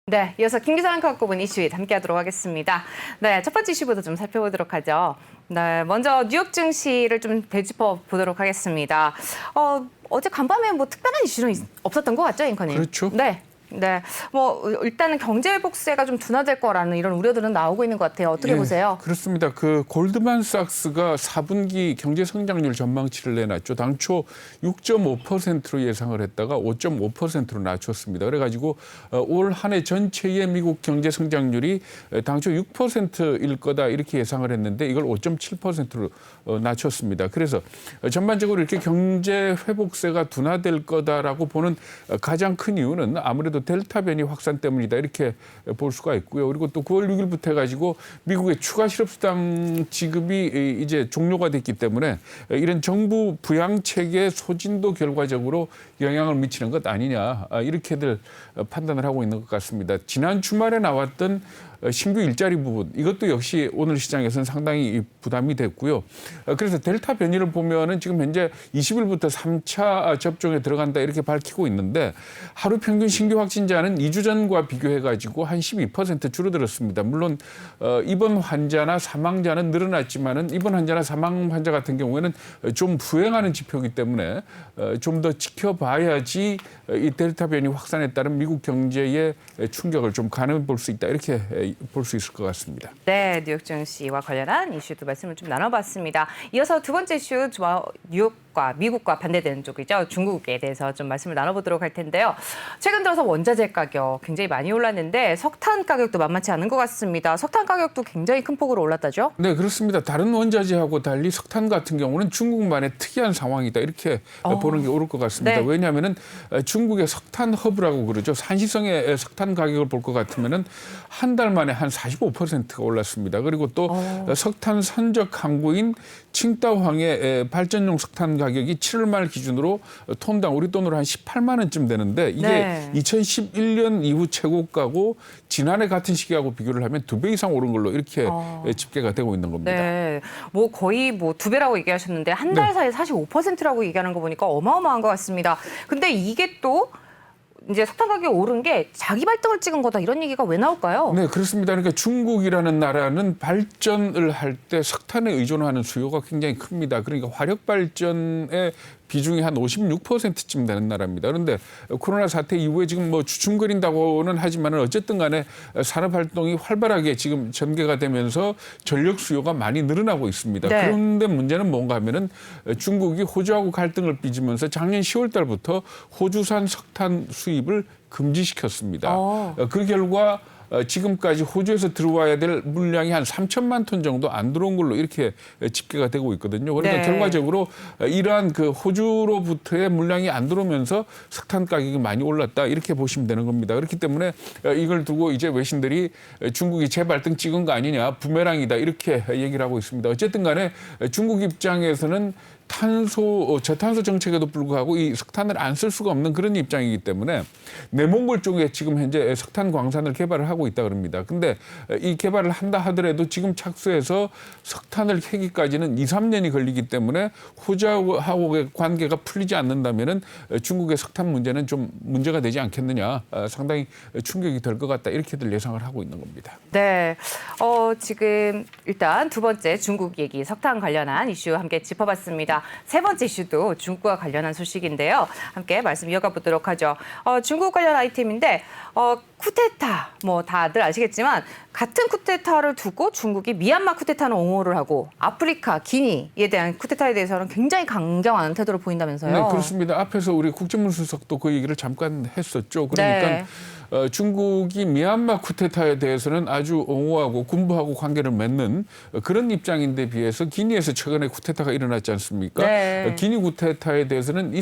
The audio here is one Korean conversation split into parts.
네, 이어서 김기상 갖고 본 이슈 함께하도록 하겠습니다. 네, 첫 번째 이슈부터 좀 살펴보도록 하죠. 네, 먼저 뉴욕 증시를 좀 되짚어 보도록 하겠습니다. 어제 간밤에 뭐 특별한 이슈는 없었던 것 같죠, 앵커님? 그렇죠. 네. 네, 뭐 일단은 경제 회복세가 좀 둔화될 거라는 이런 우려들은 나오고 있는 것 같아요. 어떻게 보세요? 그렇습니다. 그 골드만삭스가 4분기 경제 성장률 전망치를 내놨죠. 당초 6.5%로 예상을 했다가 5.5%로 낮췄습니다. 그래가지고 올 한 해 전체의 미국 경제 성장률이 당초 6%일 거다 이렇게 예상을 했는데 이걸 5.7%로 낮췄습니다. 그래서 전반적으로 이렇게 경제 회복세가 둔화될 거다라고 보는 가장 큰 이유는 아무래도 델타 변이 확산 때문이다 이렇게 볼 수가 있고요. 그리고 또 9월 6일부터 해가지고 미국의 추가 실업수당 지급이 이제 종료가 됐기 때문에 이런 정부 부양 체계 소진도 결과적으로 영향을 미치는 것 아니냐 이렇게들 판단을 하고 있는 것 같습니다. 지난 주말에 나왔던 신규 일자리 부분 이것도 역시 오늘 시장에서는 상당히 부담이 됐고요. 그래서 델타 변이를 보면은 지금 현재 20일부터 3차 접종에 들어간다 이렇게 밝히고 있는데 하루 평균 신규 확진자는 2주 전과 비교해 가지고 한 12% 줄어들었습니다. 물론 입원 환자나 사망자는 늘어났지만은 입원 환자나 사망 환자 같은 경우에는 좀 부행하는 지표이기 때문에 좀 더 지켜봐야지 이 델타 변이 확산에 따른 미국 경제의 충격을 좀 가늠해 볼 수 있다 이렇게 볼 수 있을 것 같습니다. 네, 뉴욕 증시와 관련한 이슈도 말씀을 좀 나눠봤습니다. 이어서 두 번째 이슈, 뉴욕과 미국과 반대되는 쪽이죠. 중국에 대해서 좀 말씀을 나눠보도록 할 텐데요. 최근 들어서 원자재 가격 굉장히 많이 올랐는데 석탄 가격도 만만치 않은 것 같습니다. 석탄 가격도 굉장히 큰 폭으로 올랐다죠? 네, 그렇습니다. 다른 원자재하고 달리 석탄 같은 경우는 중국만의 특이한 상황이다 이렇게 보는 게 옳을 것 같습니다. 네. 왜냐하면은 중국의 석탄 허브라고 그러죠. 산시성의 석탄 가격을 볼 것 같으면은 한 달 만에 한 45%가 올랐습니다. 그리고 또 석탄 선적 항구인 칭다오항의 발전용 석탄 가격이 7월 말 기준으로 톤당 우리 돈으로 한 18만 원쯤 되는데 이게 네. 2011년 이후 최고가고 지난해 같은 시기하고 비교를 하면 2배 이상 오른 걸로 이렇게 집계가 되고 있는 겁니다. 네, 뭐 거의 뭐 2배라고 얘기하셨는데 한 달 사이에 45%라고 얘기하는 거 보니까 어마어마한 것 같습니다. 근데 이게 또 이제 석탄 가격이 오른 게 자기 발등을 찍은 거다 이런 얘기가 왜 나올까요? 네, 그렇습니다. 그러니까 중국이라는 나라는 발전을 할 때 석탄에 의존하는 수요가 굉장히 큽니다. 그러니까 화력 발전의 비중이 한 56%쯤 되는 나라입니다. 그런데 코로나 사태 이후에 지금 뭐 주춤거린다고는 하지만 어쨌든 간에 산업 활동이 활발하게 지금 전개가 되면서 전력 수요가 많이 늘어나고 있습니다. 네. 그런데 문제는 뭔가 하면은 중국이 호주하고 갈등을 빚으면서 작년 10월 달부터 호주산 석탄 수입을 금지시켰습니다. 그 결과 지금까지 호주에서 들어와야 될 물량이 한 3천만 톤 정도 안 들어온 걸로 이렇게 집계가 되고 있거든요. 그러니까 네. 결과적으로 이러한 그 호주로부터의 물량이 안 들어오면서 석탄 가격이 많이 올랐다 이렇게 보시면 되는 겁니다. 그렇기 때문에 이걸 두고 이제 외신들이 중국이 재발등 찍은 거 아니냐, 부메랑이다 이렇게 얘기를 하고 있습니다. 어쨌든 간에 중국 입장에서는 저탄소 정책에도 불구하고 이 석탄을 안 쓸 수가 없는 그런 입장이기 때문에 내몽골 쪽에 지금 현재 석탄 광산을 개발을 하고 있다 그럽니다. 근데 이 개발을 한다 하더라도 지금 착수해서 석탄을 캐기까지는 2, 3년이 걸리기 때문에 호주하고의 관계가 풀리지 않는다면은 중국의 석탄 문제는 좀 문제가 되지 않겠느냐, 상당히 충격이 될 것 같다 이렇게들 예상을 하고 있는 겁니다. 네, 지금 일단 두 번째 중국 얘기 석탄 관련한 이슈 함께 짚어봤습니다. 세 번째 이슈도 중국과 관련한 소식인데요. 함께 말씀 이어가 보도록 하죠. 중국 관련 아이템인데 쿠데타 뭐 다들 아시겠지만 같은 쿠데타를 두고 중국이 미얀마 쿠데타는 옹호를 하고 아프리카 기니에 대한 쿠데타에 대해서는 굉장히 강경한 태도를 보인다면서요. 네, 그렇습니다. 앞에서 우리 국정문 수석도 그 얘기를 잠깐 했었죠. 그러니까 네. 중국이 미얀마 쿠데타에 대해서는 아주 옹호하고 군부하고 관계를 맺는 그런 입장인데 비해서 기니에서 최근에 쿠데타가 일어났지 않습니까? 네. 기니 쿠데타에 대해서는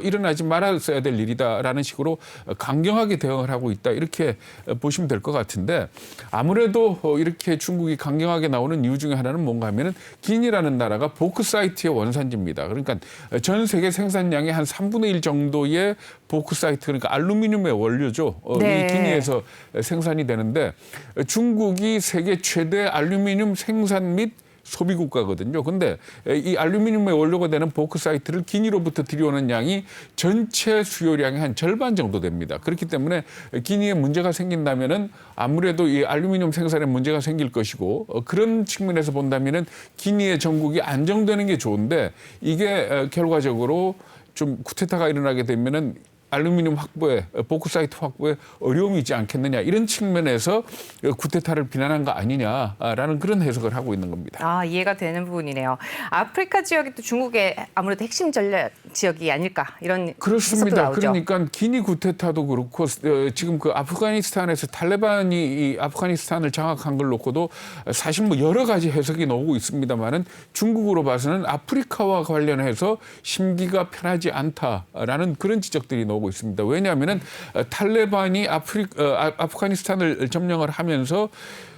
일어나지 말았어야 될 일이다라는 식으로 강경하게 대응을 하고 있다. 이렇게 보시면 될 것 같은데 아무래도 이렇게 중국이 강경하게 나오는 이유 중에 하나는 뭔가 하면은 기니라는 나라가 보크사이트의 원산지입니다. 그러니까 전 세계 생산량의 한 3분의 1 정도의 보크사이트 그러니까 알루미늄의 원료죠. 네. 이 기니에서 생산이 되는데 중국이 세계 최대 알루미늄 생산 및 소비 국가거든요. 근데 이 알루미늄의 원료가 되는 보크사이트를 기니로부터 들여오는 양이 전체 수요량의 한 절반 정도 됩니다. 그렇기 때문에 기니에 문제가 생긴다면은 아무래도 이 알루미늄 생산에 문제가 생길 것이고 그런 측면에서 본다면은 기니의 전국이 안정되는 게 좋은데 이게 결과적으로 좀 쿠데타가 일어나게 되면은 알루미늄 확보에 보크사이트 확보에 어려움이 있지 않겠느냐 이런 측면에서 쿠데타를 비난한 거 아니냐라는 그런 해석을 하고 있는 겁니다. 아, 이해가 되는 부분이네요. 아프리카 지역이 또 중국의 아무래도 핵심 전략 지역이 아닐까 이런 해석도 그렇습니다. 나오죠. 그러니까 기니 쿠데타도 그렇고 지금 그 아프가니스탄에서 탈레반이 이 아프가니스탄을 장악한 걸 놓고도 사실 뭐 여러 가지 해석이 나오고 있습니다만은 중국으로 봐서는 아프리카와 관련해서 심기가 편하지 않다라는 그런 지적들이 나오고 있습니다. 왜냐하면은 탈레반이 아프가니스탄을 점령을 하면서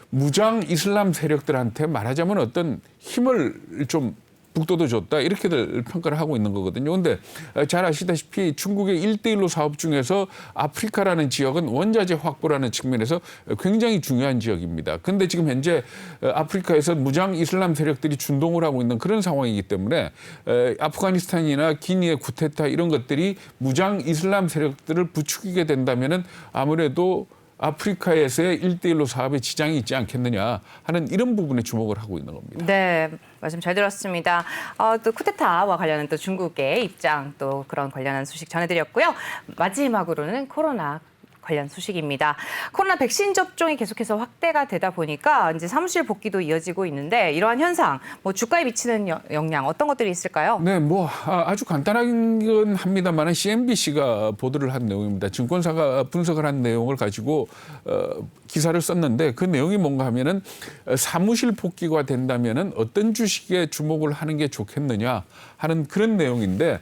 무장 이슬람 세력들한테 말하자면 어떤 힘을 좀 북돋워 줬다 이렇게들 평가를 하고 있는 거거든요. 그런데 잘 아시다시피 중국의 1대1로 사업 중에서 아프리카라는 지역은 원자재 확보라는 측면에서 굉장히 중요한 지역입니다. 그런데 지금 현재 아프리카에서 무장 이슬람 세력들이 준동을 하고 있는 그런 상황이기 때문에 아프가니스탄이나 기니의 쿠데타 이런 것들이 무장 이슬람 세력들을 부추기게 된다면은 아무래도 아프리카에서의 1대1로 사업에 지장이 있지 않겠느냐 하는 이런 부분에 주목을 하고 있는 겁니다. 네, 말씀 잘 들었습니다. 또 쿠데타와 관련한 또 중국의 입장 또 그런 관련한 소식 전해드렸고요. 마지막으로는 코로나 관련 소식입니다. 코로나 백신 접종이 계속해서 확대가 되다 보니까 이제 사무실 복귀도 이어지고 있는데 이러한 현상, 뭐 주가에 미치는 영향 어떤 것들이 있을까요? 네, 뭐 아주 간단하긴 합니다만 CNBC가 보도를 한 내용입니다. 증권사가 분석을 한 내용을 가지고 기사를 썼는데 그 내용이 뭔가 하면은 사무실 복귀가 된다면은 어떤 주식에 주목을 하는 게 좋겠느냐 하는 그런 내용인데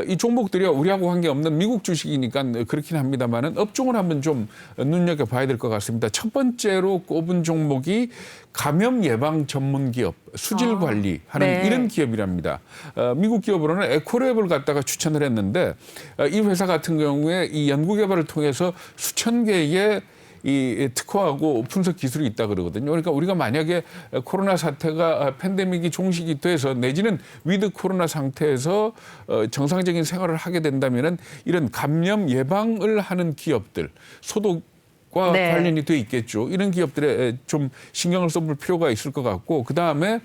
이 종목들이 우리하고 관계없는 미국 주식이니까 그렇긴 합니다만은 업종을 한번 좀 눈여겨봐야 될 것 같습니다. 첫 번째로 꼽은 종목이 감염 예방 전문 기업, 수질 관리 하는 네. 이런 기업이랍니다. 미국 기업으로는 에코랩을 갖다가 추천을 했는데 이 회사 같은 경우에 이 연구 개발을 통해서 수천 개의 이 특허하고 분석 기술이 있다 그러거든요. 그러니까 우리가 만약에 코로나 사태가 팬데믹이 종식이 돼서 내지는 위드 코로나 상태에서 정상적인 생활을 하게 된다면은 이런 감염 예방을 하는 기업들, 소독과 네. 관련이 돼 있겠죠. 이런 기업들에 좀 신경을 써볼 필요가 있을 것 같고 그다음에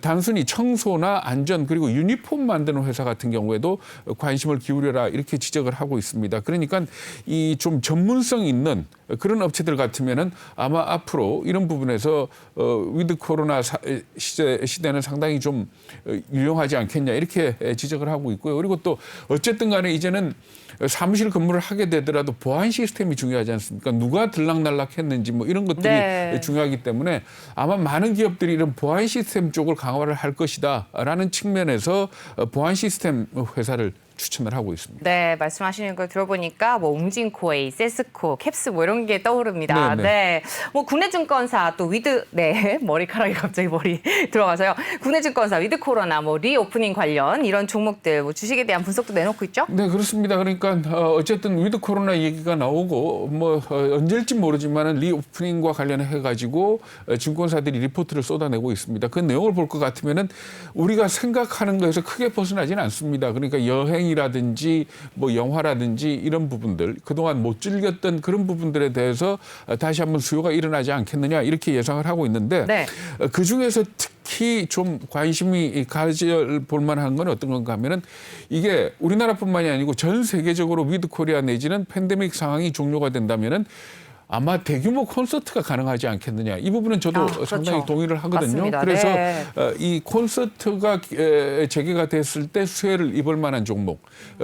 단순히 청소나 안전 그리고 유니폼 만드는 회사 같은 경우에도 관심을 기울여라 이렇게 지적을 하고 있습니다. 그러니까 이 좀 전문성 있는 그런 업체들 같으면은 아마 앞으로 이런 부분에서 위드 코로나 시대는 상당히 좀 유용하지 않겠냐 이렇게 지적을 하고 있고요. 그리고 또 어쨌든 간에 이제는 사무실 근무를 하게 되더라도 보안 시스템이 중요하지 않습니까? 누가 들락날락했는지 뭐 이런 것들이 네. 중요하기 때문에 아마 많은 기업들이 이런 보안 시스템 쪽을 강화를 할 것이다라는 측면에서 보안 시스템 회사를 추천을 하고 있습니다. 네, 말씀하시는 걸 들어보니까 뭐 웅진코웨이, 세스코, 캡스 뭐 이런 게 떠오릅니다. 네, 네, 네. 뭐 국내증권사 또 위드 머리카락이 갑자기 머리 들어가서요. 국내증권사 위드 코로나 뭐 리오프닝 관련 이런 종목들 뭐 주식에 대한 분석도 내놓고 있죠? 네, 그렇습니다. 그러니까 어쨌든 위드 코로나 얘기가 나오고 뭐 언제일지 모르지만은 리오프닝과 관련해 가지고 증권사들이 리포트를 쏟아내고 있습니다. 그 내용을 볼 것 같으면은 우리가 생각하는 것에서 크게 벗어나지는 않습니다. 그러니까 여행이라든지 뭐 영화라든지 이런 부분들 그동안 못 즐겼던 그런 부분들에 대해서 다시 한번 수요가 일어나지 않겠느냐 이렇게 예상을 하고 있는데 네. 그 중에서 특히 좀 관심이 가져볼 만한 건 어떤 건가 하면은 이게 우리나라뿐만이 아니고 전 세계적으로 위드 코리아 내지는 팬데믹 상황이 종료가 된다면은 아마 대규모 콘서트가 가능하지 않겠느냐. 이 부분은 저도 그렇죠. 상당히 동의를 하거든요. 맞습니다. 그래서 네. 이 콘서트가 재개가 됐을 때 수혜를 입을 만한 종목.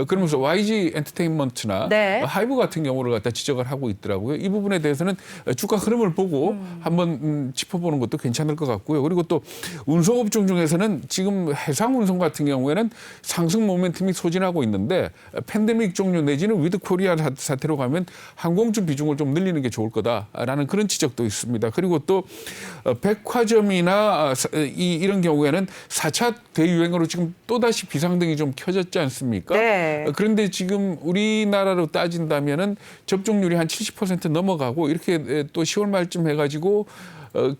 그러면서 YG 엔터테인먼트나 네. 하이브 같은 경우를 갖다 지적을 하고 있더라고요. 이 부분에 대해서는 주가 흐름을 보고 한번 짚어보는 것도 괜찮을 것 같고요. 그리고 또 운송업종 중에서는 지금 해상운송 같은 경우에는 상승 모멘텀이 소진하고 있는데 팬데믹 종료 내지는 위드 코리아 사태로 가면 항공주 비중을 좀 늘리는 게 좋을 거다라는 그런 지적도 있습니다. 그리고 또 백화점이나 이런 경우에는 4차 대유행으로 지금 또다시 비상등이 좀 켜졌지 않습니까? 네. 그런데 지금 우리나라로 따진다면은 접종률이 한 70% 넘어가고 이렇게 또 10월 말쯤 해가지고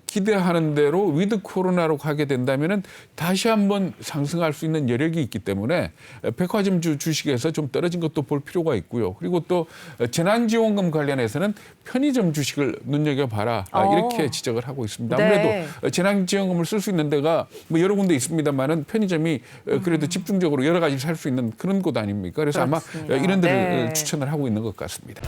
기대하는 대로 위드 코로나로 가게 된다면은 다시 한번 상승할 수 있는 여력이 있기 때문에 백화점주 주식에서 좀 떨어진 것도 볼 필요가 있고요. 그리고 또 재난지원금 관련해서는 편의점 주식을 눈여겨봐라 이렇게 지적을 하고 있습니다. 아무래도 네. 재난지원금을 쓸 수 있는 데가 뭐 여러 군데 있습니다만은 편의점이 그래도 집중적으로 여러 가지 살 수 있는 그런 곳 아닙니까? 그래서 그렇습니다. 아마 이런 데를 네. 추천을 하고 있는 것 같습니다.